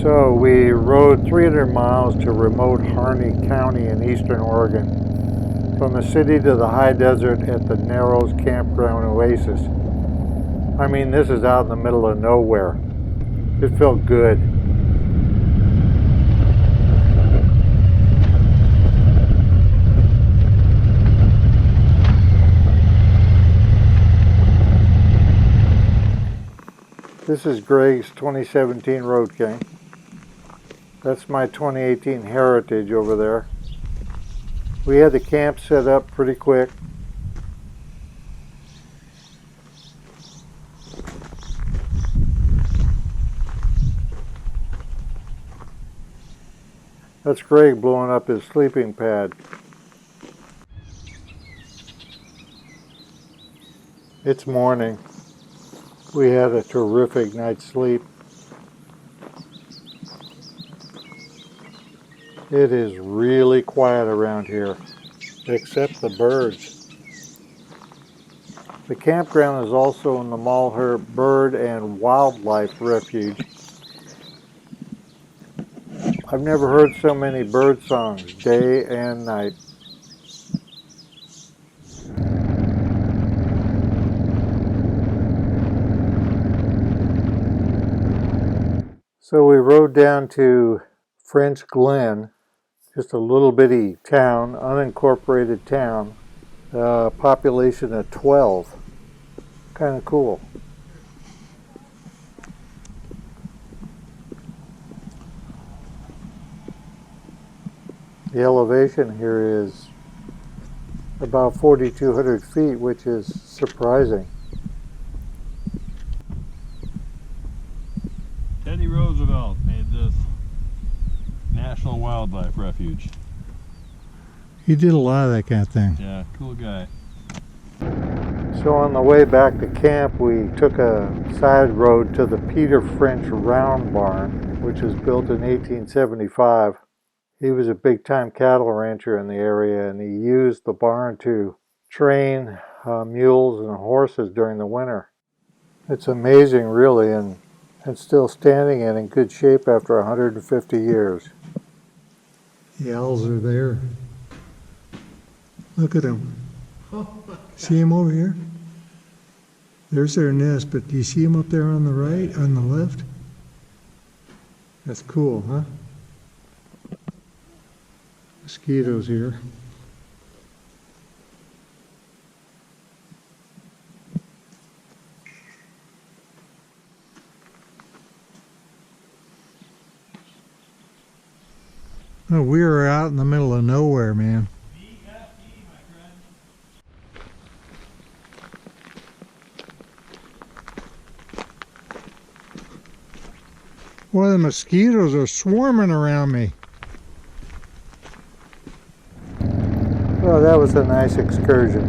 So we rode 300 miles to remote Harney County in eastern Oregon, from the city to the high desert at the Narrows Campground Oasis. I mean, this is out in the middle of nowhere. It felt good. This is Greg's 2017 Road King. That's my 2018 Heritage over there. We had the camp set up pretty quick. That's Greg blowing up his sleeping pad. It's morning. We had a terrific night's sleep. It is really quiet around here, except the birds. The campground is also in the Malheur Bird and Wildlife Refuge. I've never heard so many bird songs, day and night. So we rode down to French Glen, just a little bitty town, unincorporated town, population of 12. Kind of cool. The elevation here is about 4,200 feet, which is surprising. Teddy Roosevelt made this National Wildlife Refuge. He did a lot of that kind of thing. Yeah, cool guy. So on the way back to camp, we took a side road to the Peter French Round Barn, which was built in 1875. He was a big-time cattle rancher in the area, and he used the barn to train mules and horses during the winter. It's amazing, really, and it's still standing and in good shape after 150 years. The owls are there. Look at them. See them over here? There's their nest, but do you see them up there on the right, on the left? That's cool, huh? Mosquitoes here. Oh, we are out in the middle of nowhere, man. Boy, the mosquitoes are swarming around me. Well, that was a nice excursion.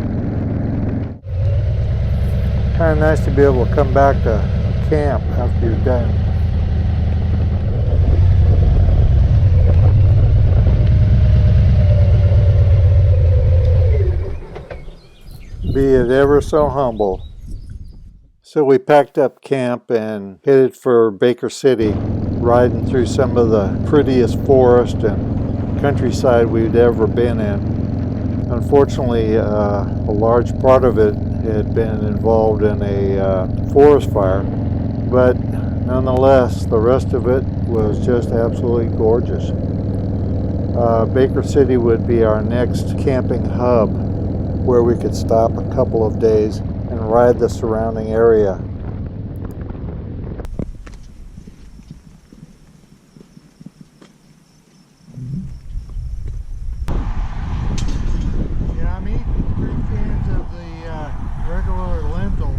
Kind of nice to be able to come back to camp after you're done. Be it ever so humble. So we packed up camp and headed for Baker City, riding through some of the prettiest forest and countryside we'd ever been in. Unfortunately, a large part of it had been involved in a forest fire, but nonetheless, the rest of it was just absolutely gorgeous. Baker City would be our next camping hub, where we could stop a couple of days and ride the surrounding area. Yeah, I'm eating 3 cans of the regular lentil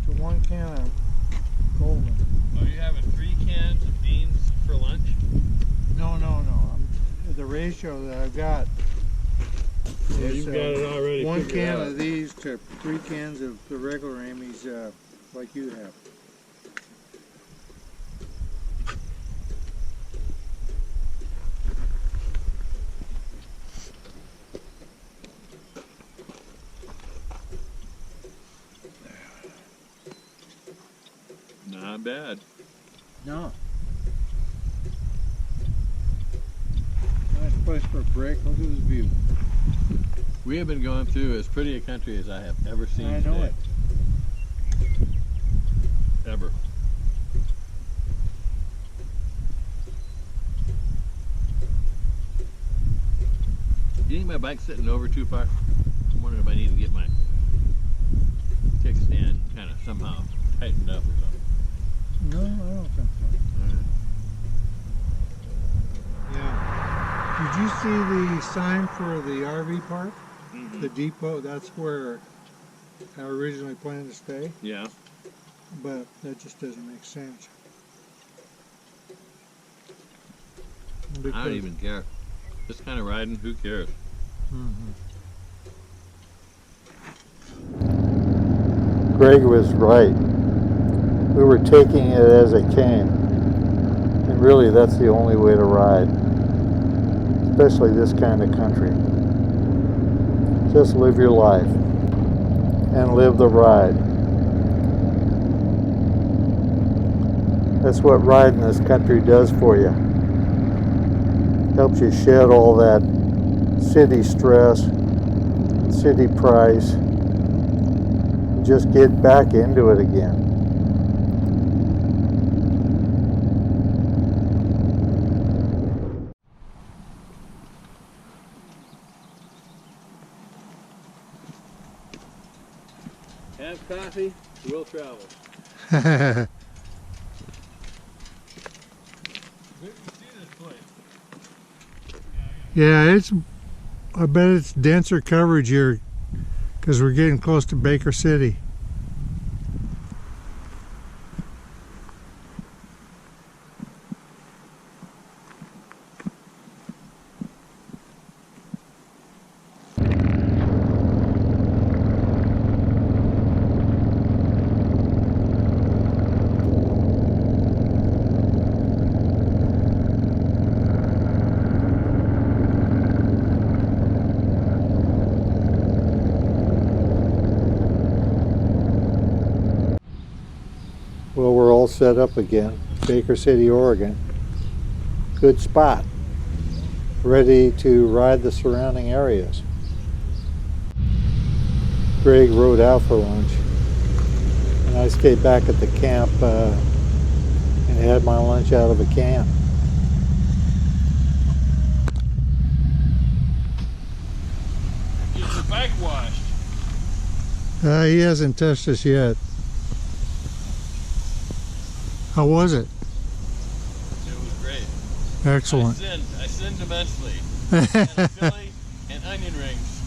to 1 can of golden. Oh, you having 3 cans of beans for lunch? No. The ratio that I've got. Yeah, you've got it already. 1 can of these to 3 cans of the regular Amy's, like you have. Not bad. No. place for a break. Look at this view. We have been going through as pretty a country as I have ever seen. I know today. Ever. Do you think my bike's sitting over too far? I'm wondering if I need to get my kickstand kind of somehow tightened up or something. No, I don't think so. All right. Yeah. Did you see the sign for the RV park? Mm-hmm. The depot, that's where I originally planned to stay, Yeah. but that just doesn't make sense. I don't even care. Just kind of riding, who cares? Greg was right. We were taking it as it came. And really that's the only way to ride. Especially this kind of country. Just live your life. And live the ride. That's what riding this country does for you. Helps you shed all that city stress, city price, and just get back into it again. Have coffee, we'll travel. Yeah, Where do you see this place? I bet it's denser coverage here because we're getting close to Baker City. Well, we're all set up again. Baker City, Oregon. Good spot. Ready to ride the surrounding areas. Greg rode out for lunch. And I stayed back at the camp and had my lunch out of a can. Get your bike washed. He hasn't touched us yet. How was it? It was great. Excellent. I sinned immensely. And Philly and onion rings.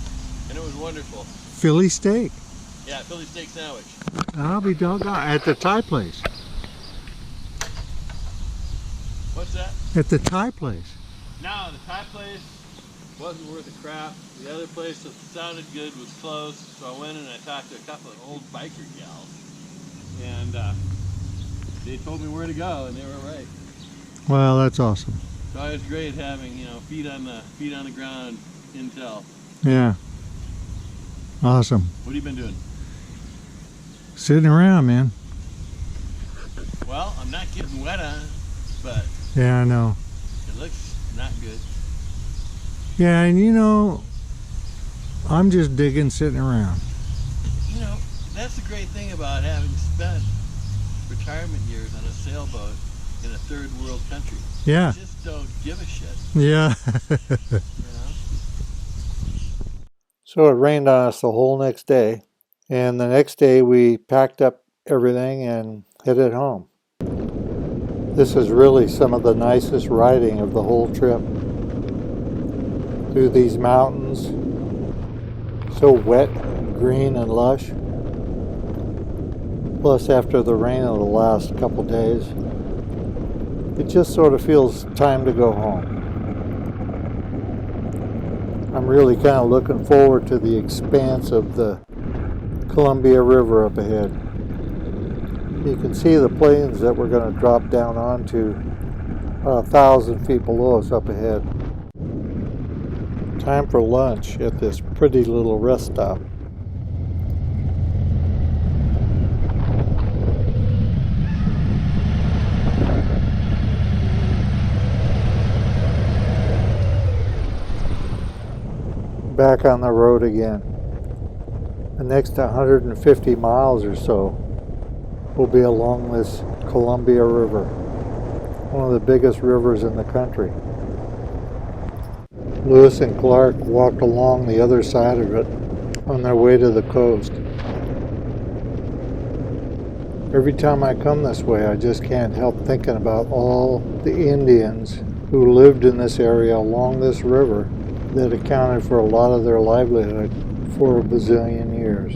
And it was wonderful. Philly steak. Yeah, Philly steak sandwich. I'll be doggone. At the Thai place. What's that? At the Thai place. No, the Thai place wasn't worth a crap. The other place that sounded good was closed. So I went and I talked to a couple of old biker gals. And they told me where to go, and they were right. Well, that's awesome. So it was great having, feet on the ground intel. Yeah. Awesome. What have you been doing? Sitting around, man. Well, I'm not getting wet on it, but Yeah, I know. it looks not good. Yeah, and I'm just digging sitting around. That's the great thing about having spent retirement years on a sailboat in a third world country. Yeah. You just don't give a shit. Yeah. So it rained on us the whole next day. And the next day we packed up everything and headed home. This is really some of the nicest riding of the whole trip. Through these mountains, so wet and green and lush. Plus after the rain of the last couple days, it just sort of feels time to go home. I'm really kind of looking forward to the expanse of the Columbia River up ahead. You can see the plains that we're going to drop down onto 1,000 feet below us up ahead. Time for lunch at this pretty little rest stop. back on the road again. The next 150 miles or so will be along this Columbia River, one of the biggest rivers in the country. Lewis and Clark walked along the other side of it on their way to the coast. Every time I come this way, I just can't help thinking about all the Indians who lived in this area along this river that accounted for a lot of their livelihood for a bazillion years.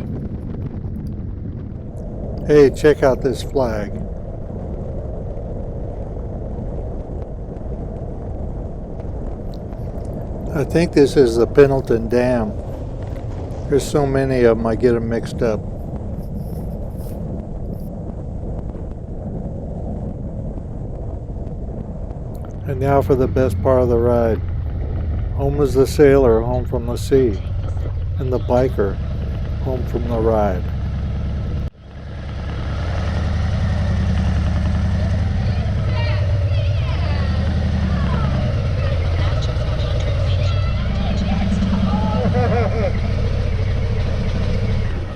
Hey, check out this flag. I think this is the Pendleton Dam. There's so many of them, I get them mixed up. And now for the best part of the ride. Home is the sailor home from the sea, and the biker home from the ride.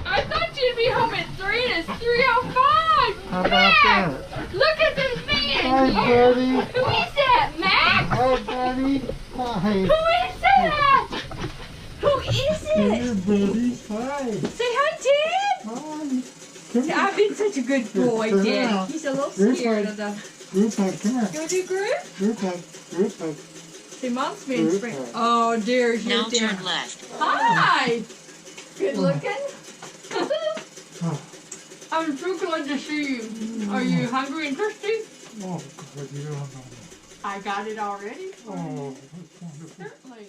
I thought you'd be home at 3 and it's 3:05. How about that? Look at this man. Hi, buddy. Who is that, Mac? Hi, buddy. Hi. Who is that? Who is Here, it? buddy. Hi. Say hi, Dad. Hi. I've been such a good boy, Sit Dad. down. He's a little Group scared hug. of the... Group hug, come here. You want to do group? Group hug. Group hug. See, Mom's being Group spring. hug. Oh, dear. Here's Now Dad. turn left. Hi. Good looking. Oh, I'm so glad to see you. Are you hungry and thirsty? God, you don't know. I got it already. Oh, that's wonderful. Certainly.